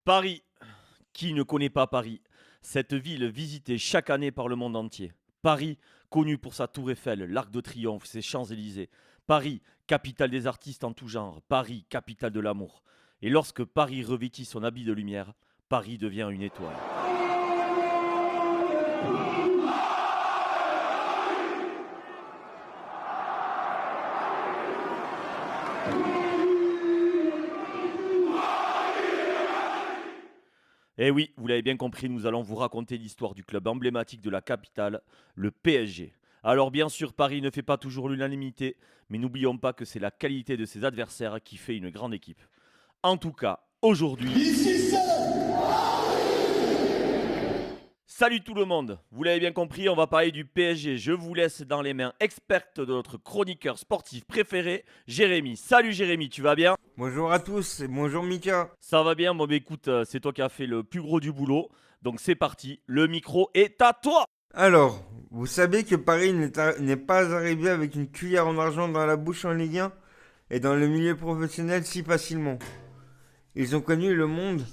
Paris. Qui ne connaît pas Paris? Cette ville visitée chaque année par le monde entier. Paris, connu pour sa tour Eiffel, l'Arc de Triomphe, ses Champs-Élysées. Paris, capitale des artistes en tout genre. Paris, capitale de l'amour. Et lorsque Paris revêtit son habit de lumière, Paris devient une étoile. Eh oui, vous l'avez bien compris, nous allons vous raconter l'histoire du club emblématique de la capitale, le PSG. Alors bien sûr, Paris ne fait pas toujours l'unanimité, mais n'oublions pas que c'est la qualité de ses adversaires qui fait une grande équipe. En tout cas, aujourd'hui... Salut tout le monde, vous l'avez bien compris, on va parler du PSG. Je vous laisse dans les mains expertes de notre chroniqueur sportif préféré, Jérémy. Salut Jérémy, tu vas bien? Bonjour à tous et bonjour Mika. Ça va bien? Bon bah écoute, c'est toi qui as fait le plus gros du boulot. Donc c'est parti, le micro est à toi! Alors, vous savez que Paris n'est pas arrivé avec une cuillère en argent dans la bouche en Ligue 1 et dans le milieu professionnel si facilement. Ils ont connu le monde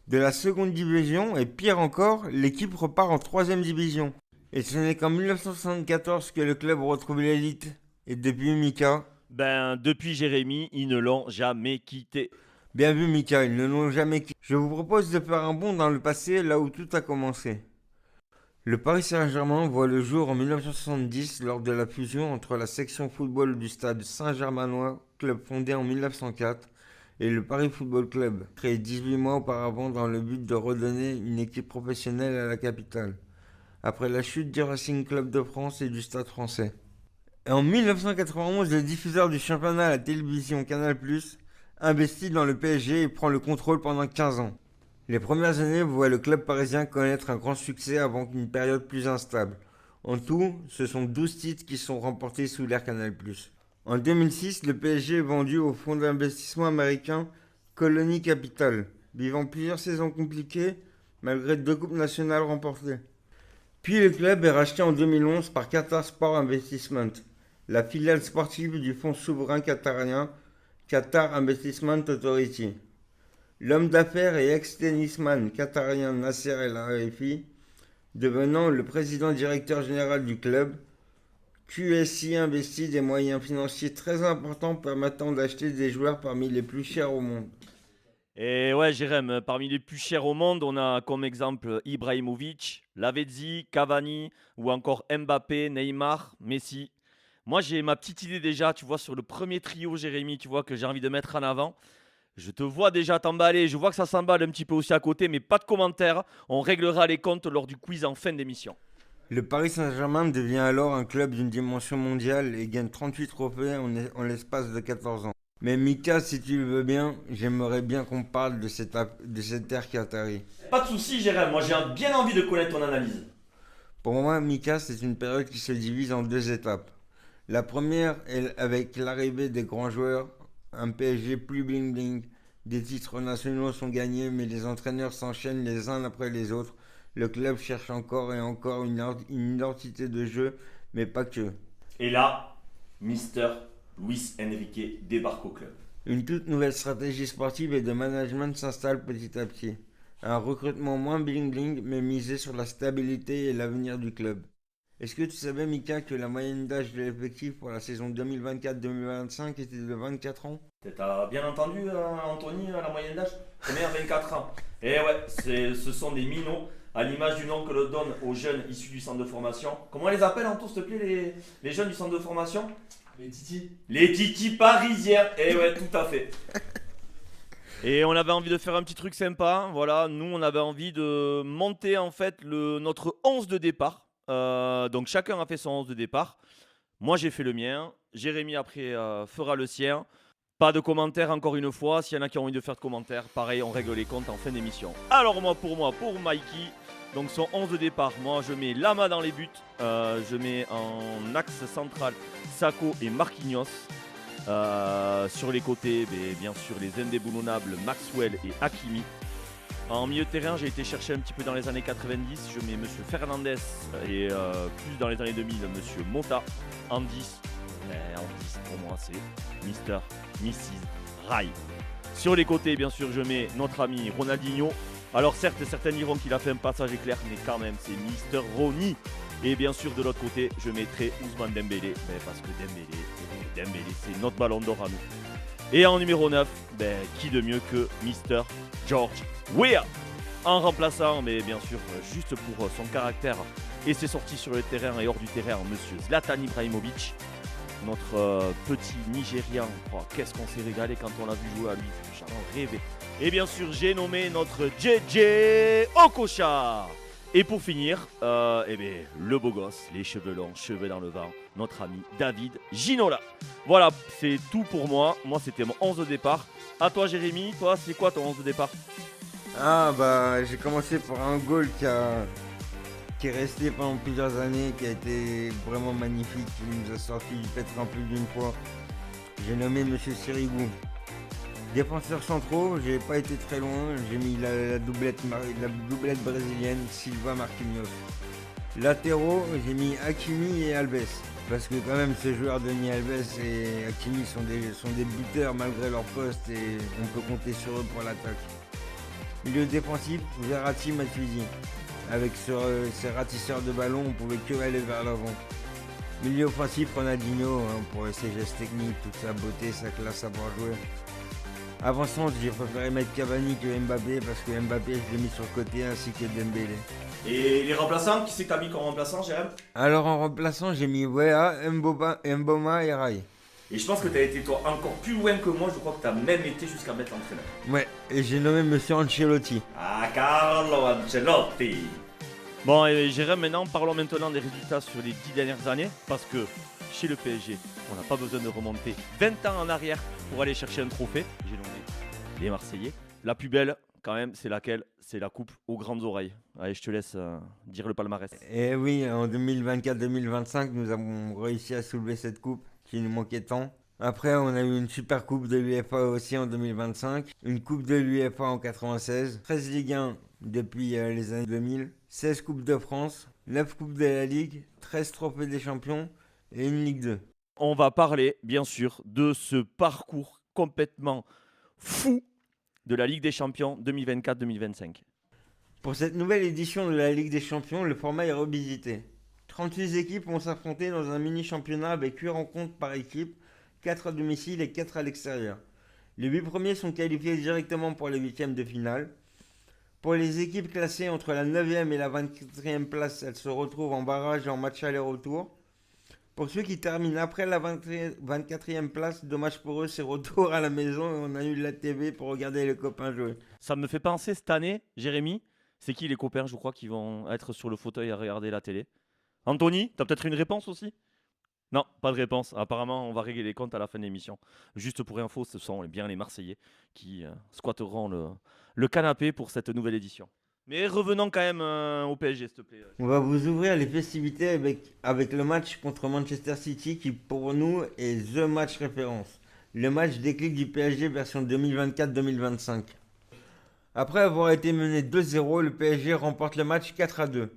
de la seconde division et pire encore, l'équipe repart en troisième division. Et ce n'est qu'en 1974 que le club retrouve l'élite. Et depuis Mika, Ben depuis Jérémy, ils ne l'ont jamais quitté. bien vu Mika, ils ne l'ont jamais quitté. Je vous propose de faire un bond dans le passé là où tout a commencé. Le Paris Saint-Germain voit le jour en 1970 lors de la fusion entre la section football du stade Saint-Germanois, club fondé en 1904, et le Paris Football Club, créé 18 mois auparavant dans le but de redonner une équipe professionnelle à la capitale, après la chute du Racing Club de France et du Stade français. Et en 1991, le diffuseur du championnat à la télévision Canal+, investit dans le PSG et prend le contrôle pendant 15 ans. Les premières années voient le club parisien connaître un grand succès avant une période plus instable. En tout, ce sont 12 titres qui sont remportés sous l'ère Canal+. En 2006, le PSG est vendu au fonds d'investissement américain Colony Capital, vivant plusieurs saisons compliquées malgré 2 coupes nationales remportées. Puis le club est racheté en 2011 par Qatar Sport Investment, la filiale sportive du fonds souverain qatarien Qatar Investment Authority. L'homme d'affaires et ex-tennisman qatarien Nasser El Khelaifi, devenant le président directeur général du club, QSI investit des moyens financiers très importants permettant d'acheter des joueurs parmi les plus chers au monde. Et ouais Jérémy, parmi les plus chers au monde, on a comme exemple Ibrahimovic, Lavezzi, Cavani ou encore Mbappé, Neymar, Messi. Moi j'ai ma petite idée déjà, tu vois, sur le premier trio Jérémy, tu vois, que j'ai envie de mettre en avant. Je te vois déjà t'emballer, je vois que ça s'emballe un petit peu aussi à côté, mais pas de commentaires. On réglera les comptes lors du quiz en fin d'émission. Le Paris Saint-Germain devient alors un club d'une dimension mondiale et gagne 38 trophées en l'espace de 14 ans. Mais Mika, si tu le veux bien, j'aimerais bien qu'on parle de cette ère qatari. Pas de soucis Jérémy, moi j'ai bien envie de connaître ton analyse. Pour moi, Mika, c'est une période qui se divise en 2 étapes. La première est avec l'arrivée des grands joueurs, un PSG plus bling bling. Des titres nationaux sont gagnés, mais les entraîneurs s'enchaînent les uns après les autres. Le club cherche encore et encore une identité de jeu, mais pas que. Et là, Mister Luis Enrique débarque au club. Une toute nouvelle stratégie sportive et de management s'installe petit à petit. Un recrutement moins bling bling, mais misé sur la stabilité et l'avenir du club. Est-ce que tu savais, Mika, que la moyenne d'âge de l'effectif pour la saison 2024-2025 était de 24 ans? T'as bien entendu, Anthony, la moyenne d'âge? Combien? 24 ans. Et ouais, ce sont des minots, à l'image du nom que l'on donne aux jeunes issus du centre de formation. Comment on les appelle, Anto, s'il te plaît, les jeunes du centre de formation? Les Titi. Les titis parisiens. Et ouais, tout à fait. Et on avait envie de faire un petit truc sympa. Voilà, nous, on avait envie de monter en fait notre 11 de départ. Donc chacun a fait son 11 de départ. Moi, j'ai fait le mien. Jérémy, après, fera le sien. Pas de commentaires encore une fois. S'il y en a qui ont envie de faire de commentaires, pareil, on règle les comptes en fin d'émission. Alors pour Mikey, donc son 11 de départ, moi je mets Lama dans les buts. Je mets en axe central Sako et Marquinhos. Sur les côtés, bien sûr les indéboulonnables Maxwell et Hakimi. En milieu de terrain, j'ai été chercher un petit peu dans les années 90. Je mets Monsieur Fernandez et plus dans les années 2000, Monsieur Mota. En 10, pour moi, c'est Mister, Mrs. Rai. Sur les côtés, bien sûr, je mets notre ami Ronaldinho. Alors certes, certains diront qu'il a fait un passage éclair, mais quand même, c'est Mister Ronny. Et bien sûr, de l'autre côté, je mettrai Ousmane Dembélé, parce que Dembélé, c'est notre ballon d'or à nous. Et en numéro 9, qui de mieux que Mister George Weah. En remplaçant, mais bien sûr, juste pour son caractère et ses sorties sur le terrain et hors du terrain, monsieur Zlatan Ibrahimovic, notre petit Nigérian. Oh, qu'est-ce qu'on s'est régalé quand on l'a vu jouer à lui, j'en rêvais. Et bien sûr, j'ai nommé notre JJ Okocha. Et pour finir, le beau gosse, les cheveux longs, cheveux dans le vent, notre ami David Ginola. Voilà, c'est tout pour moi. Moi, c'était mon 11 de départ. À toi, Jérémy, toi, c'est quoi ton 11 de départ? Ah bah j'ai commencé par un goal qui est resté pendant plusieurs années, qui a été vraiment magnifique, qui nous a sorti du pétrin plus d'une fois. J'ai nommé Monsieur Sirigu. Défenseurs centraux, j'ai pas été très loin, j'ai mis la doublette brésilienne, Silva Marquinhos. Latéraux, j'ai mis Hakimi et Alves. Parce que quand même ces joueurs Dani Alves et Hakimi sont des buteurs malgré leur poste et on peut compter sur eux pour l'attaque. Milieu défensif, Verratti, Matuidi. Avec ces ratisseurs de ballon, on pouvait que aller vers l'avant. Milieu offensif, Ronaldinho, pour ses gestes techniques, toute sa beauté, sa classe à voir jouer. Avançant, j'ai préféré mettre Cavani que Mbappé, parce que Mbappé, je l'ai mis sur le côté, ainsi que Dembélé. Et les remplaçants, qui c'est que t'as mis comme remplaçant, Jérémy? Alors en remplaçant, j'ai mis Weah, Mboma et Rai. Et je pense que tu as été toi encore plus loin que moi, je crois que tu as même été jusqu'à mettre l'entraîneur. Ouais, et j'ai nommé Monsieur Ancelotti. Ah, Carlo Ancelotti. Bon, et Jérém, parlons maintenant des résultats sur les 10 dernières années, parce que chez le PSG, on n'a pas besoin de remonter 20 ans en arrière pour aller chercher un trophée. J'ai nommé les Marseillais. La plus belle, quand même, c'est laquelle? C'est la coupe aux grandes oreilles. Allez, je te laisse dire le palmarès. Et oui, en 2024-2025, nous avons réussi à soulever cette coupe qui nous manquait tant. Après, on a eu une super coupe de l'UEFA aussi en 2025, une coupe de l'UEFA en 96, 13 Ligue 1 depuis les années 2000, 16 coupes de France, 9 coupes de la Ligue, 13 trophées des champions et une Ligue 2. On va parler, bien sûr, de ce parcours complètement fou de la Ligue des Champions 2024-2025. Pour cette nouvelle édition de la Ligue des Champions, le format est revisité. 36 équipes vont s'affronter dans un mini-championnat avec 8 rencontres par équipe, 4 à domicile et 4 à l'extérieur. Les 8 premiers sont qualifiés directement pour les huitièmes de finale. Pour les équipes classées entre la 9e et la 24e place, elles se retrouvent en barrage et en match aller-retour. Pour ceux qui terminent après la 24e place, dommage pour eux, c'est retour à la maison et on annule la TV pour regarder les copains jouer. Ça me fait penser cette année, Jérémy, c'est qui les copains, je crois, qui vont être sur le fauteuil à regarder la télé? Anthony, t'as peut-être une réponse aussi? Non, pas de réponse. Apparemment, on va régler les comptes à la fin de l'émission. Juste pour info, ce sont bien les Marseillais qui squatteront le canapé pour cette nouvelle édition. Mais revenons quand même au PSG, s'il te plaît. On va vous ouvrir les festivités avec le match contre Manchester City qui pour nous est THE match référence. Le match déclic du PSG version 2024-2025. Après avoir été mené 2-0, le PSG remporte le match 4-2.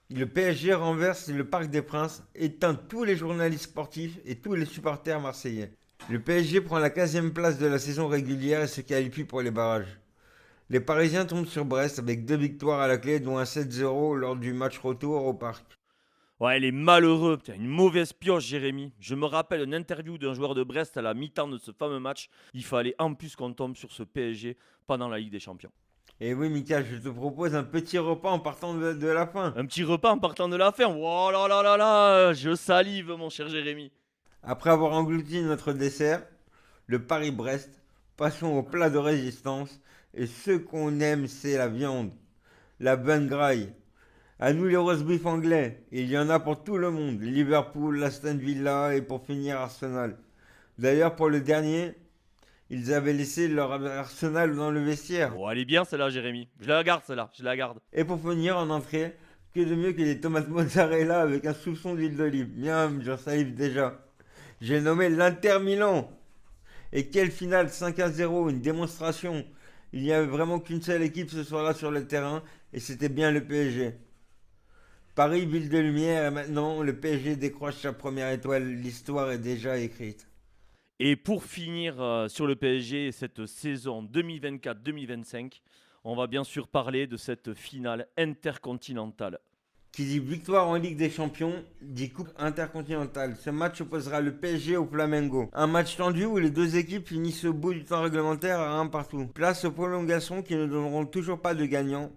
Le PSG renverse le Parc des Princes, éteint tous les journalistes sportifs et tous les supporters marseillais. Le PSG prend la 15e place de la saison régulière et se qualifie pour les barrages. Les Parisiens tombent sur Brest avec 2 victoires à la clé, dont un 7-0 lors du match retour au Parc. Ouais, les malheureux, putain, une mauvaise pioche, Jérémy. Je me rappelle une interview d'un joueur de Brest à la mi-temps de ce fameux match. Il fallait en plus qu'on tombe sur ce PSG pendant la Ligue des Champions. Et oui, Mika, je te propose un petit repas en partant de la fin. Un petit repas en partant de la fin. Oh là là là là, je salive, mon cher Jérémy. Après avoir englouti notre dessert, le Paris-Brest, passons au plat de résistance. Et ce qu'on aime, c'est la viande, la bonne graille. À nous les roast beef anglais, il y en a pour tout le monde. Liverpool, Aston Villa et pour finir Arsenal. D'ailleurs, pour le dernier, ils avaient laissé leur Arsenal dans le vestiaire. Oh, elle est bien celle-là, Jérémy. Je la garde celle-là, je la garde. Et pour finir en entrée, que de mieux que les tomates mozzarella avec un soupçon d'huile d'olive. Miam, j'en salive déjà. J'ai nommé l'Inter Milan. Et quelle finale, 5-0, une démonstration. Il n'y avait vraiment qu'une seule équipe ce soir-là sur le terrain, et c'était bien le PSG. Paris, ville de lumière, et maintenant le PSG décroche sa première étoile, l'histoire est déjà écrite. Et pour finir sur le PSG cette saison 2024-2025, on va bien sûr parler de cette finale intercontinentale. Qui dit victoire en Ligue des Champions, dit Coupe intercontinentale. Ce match opposera le PSG au Flamengo. Un match tendu où les deux équipes finissent au bout du temps réglementaire à 1 partout. Place aux prolongations qui ne donneront toujours pas de gagnant.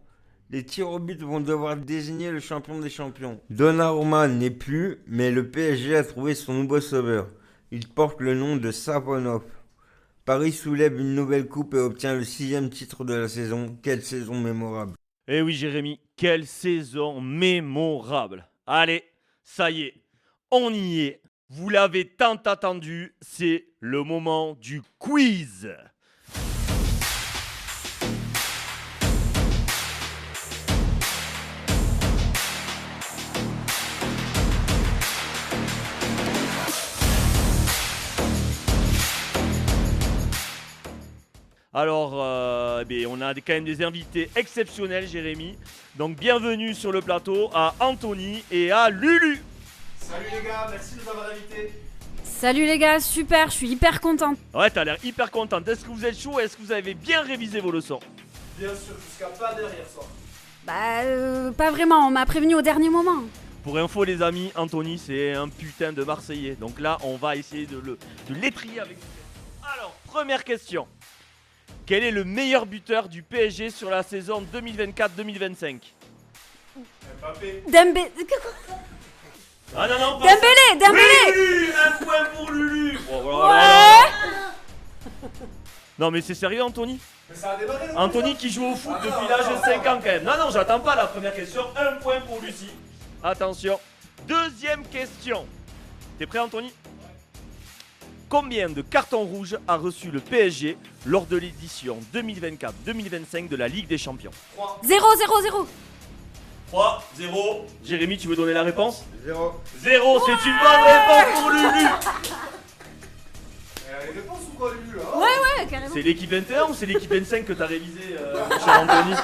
Les tirs au but vont devoir désigner le champion des champions. Donnarumma n'est plus, mais le PSG a trouvé son nouveau sauveur. Il porte le nom de Savonov. Paris soulève une nouvelle coupe et obtient le 6e titre de la saison. Quelle saison mémorable. Eh oui Jérémy, quelle saison mémorable. Allez, ça y est, on y est. Vous l'avez tant attendu, c'est le moment du quiz. Alors, on a quand même des invités exceptionnels, Jérémy. Donc, bienvenue sur le plateau à Anthony et à Lulu. Salut les gars, merci de nous avoir invités. Salut les gars, super, je suis hyper contente. Ouais, t'as l'air hyper contente. Est-ce que vous êtes chaud? Est-ce que vous avez bien révisé vos leçons? Bien sûr, jusqu'à pas d'heure hier soir. Pas vraiment, on m'a prévenu au dernier moment. Pour info, les amis, Anthony, c'est un putain de Marseillais. Donc là, on va essayer de l'étrier avec vous. Alors, première question. Quel est le meilleur buteur du PSG sur la saison 2024-2025? Mbappé. Dembélé. Ah non, pas Dembélé. Oui, Lulu, un point pour Lulu. Non mais c'est sérieux Anthony? Mais ça a démarré le Anthony qui joue au foot depuis l'âge de 5 ans quand même. Non, j'attends pas la première question. Un point pour Lucie. Attention. Deuxième question. T'es prêt Anthony? Combien de cartons rouges a reçu le PSG lors de l'édition 2024-2025 de la Ligue des Champions? 0. 3, 0. Jérémy, tu veux donner la réponse? 0. 0, c'est une bonne réponse pour Lulu. Les réponses ou quoi, Lulu là? Ouais, carrément. C'est l'équipe 21 ou c'est l'équipe 25 que t'as révisé, mon cher Anthony?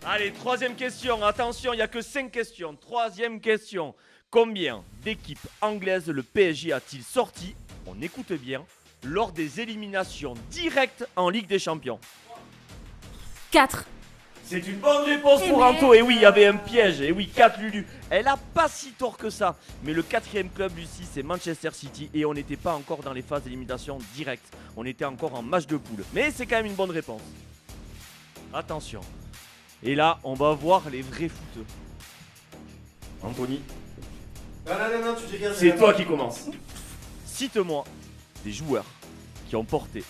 Allez, troisième question. Attention, il n'y a que 5 questions. Troisième question. Combien d'équipes anglaises le PSG a-t-il sorti, on écoute bien, lors des éliminations directes en Ligue des Champions? 4. C'est une bonne réponse pour Anto. Et oui, il y avait un piège. Et oui, 4 Lulu. Elle a pas si tort que ça. Mais le 4e club, Lucie, c'est Manchester City. Et on n'était pas encore dans les phases d'élimination directes. On était encore en match de poule. Mais c'est quand même une bonne réponse. Attention. Et là, on va voir les vrais footeux. Anthony, Non, tu dis rien. c'est toi qui commence. Cite-moi des joueurs qui ont porté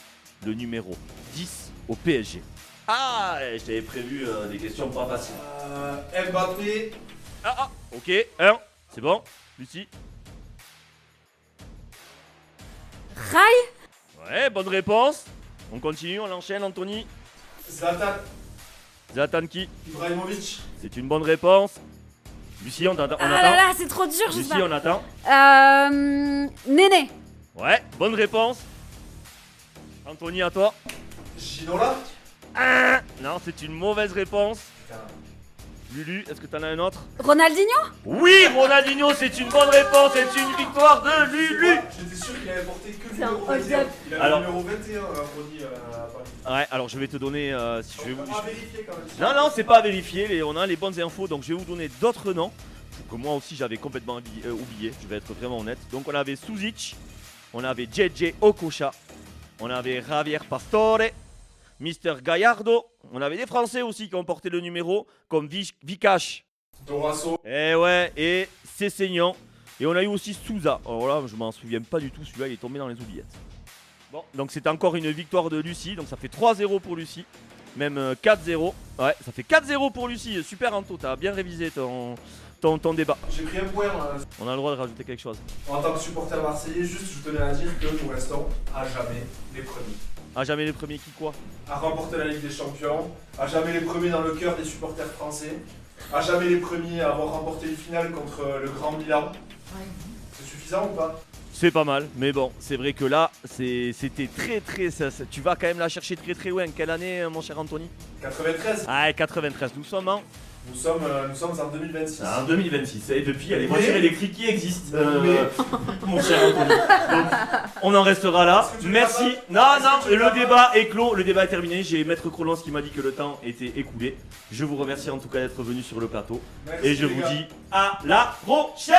le numéro 10 au PSG. Ah, je t'avais prévu des questions pas faciles. Mbappé. Ok, 1, c'est bon. Lucie? Rai. Ouais, bonne réponse. On continue, on enchaîne, Anthony. Zlatan. Zlatan qui? Ibrahimovic. C'est une bonne réponse. Lucie, on attend. Ah là là, c'est trop dur, je sais Lucie, pas. on attend. Néné. Ouais, bonne réponse. Anthony, à toi. Ginola. Non, c'est une mauvaise réponse. Putain. Lulu, est-ce que t'en as un autre? Ronaldinho. Oui, Ronaldinho, c'est une bonne réponse. C'est une victoire de Lulu. J'étais sûr qu'il avait porté que le C'est un numéro hold 21. up. Il avait Alors- le numéro 21, Ronny, à Paris. Ouais, alors je vais te donner. Si je vais On vous- va vérifier quand même. Non, c'est pas à vérifier. On a les bonnes infos, donc je vais vous donner d'autres noms que moi aussi j'avais complètement oublié. Je vais être vraiment honnête. Donc on avait Suzic, on avait JJ Okocha, on avait Javier Pastore, Mister Gallardo. On avait des Français aussi qui ont porté le numéro, comme Vikash. Dorasso. Et ouais, et Cessignon. Et on a eu aussi Souza. Alors là, je m'en souviens pas du tout. Celui-là, il est tombé dans les oubliettes. Bon, donc c'est encore une victoire de Lucie. Donc ça fait 3-0 pour Lucie. Même 4-0. Ouais, ça fait 4-0 pour Lucie. Super Anto, t'as bien révisé ton débat. J'ai pris un point là. On a le droit de rajouter quelque chose. En tant que supporter marseillais, juste je tenais à dire que nous restons à jamais les premiers. Ah, jamais les premiers qui quoi? À remporter la Ligue des Champions, à jamais les premiers dans le cœur des supporters français, à jamais les premiers à avoir remporté une finale contre le Grand Milan. C'est suffisant ou pas? C'est pas mal, mais bon, c'est vrai que là, c'était très. Tu vas quand même la chercher très loin. Quelle année, mon cher Anthony? 93. Ah, 93, nous sommes en. Nous sommes en 2026. En 2026, et depuis, il y a les voitures électriques qui existent, mon cher Anthony. Donc, on en restera là. Est-ce que tu Merci. veux Non, pas- non, est-ce que tu veux le pas- débat est clos, le débat est terminé. J'ai Maître Crolance qui m'a dit que le temps était écoulé. Je vous remercie en tout cas d'être venu sur le plateau. Merci, Et je les vous gars. dis à la prochaine.